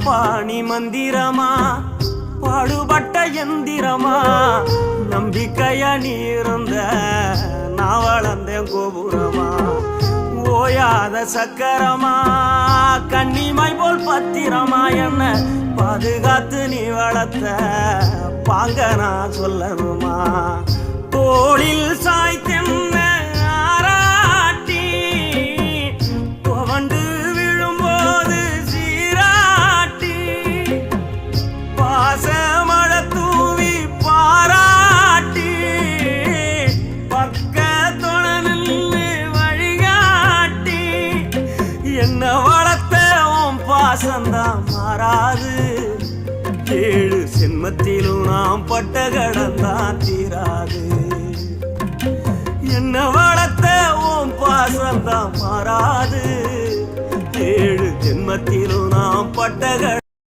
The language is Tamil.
பாணி மந்திரமா பாடுபட்ட எந்திரமா நம்பிக்கைய நீருந்த நான் வளர்ந்தேன் கோபுரமா ஓயாத சக்கரமா கண்ணிமை போல் பத்திரமா என்ன பாதுகாத்து நீ வளர்த்த பாங்க நான் சொல்லணுமா தோளில் சாய்த்தென்ன ஆராட்டி துவண்டு விழும்போது சீராட்டி பாசமழை தூவி பாராட்டி பக்கத்தோட நின்று வழிகாட்டி என்ன வளர்த்த உன் பாசந்தான் மாறாது ஏழு சென்மத்திலும் நாம் பட்ட கடந்தான் தீராது என்ன வளர்த்த உன் பாசந்தான் மாறாது ஏழு ஜென்மத்திலும் நாம் பட்ட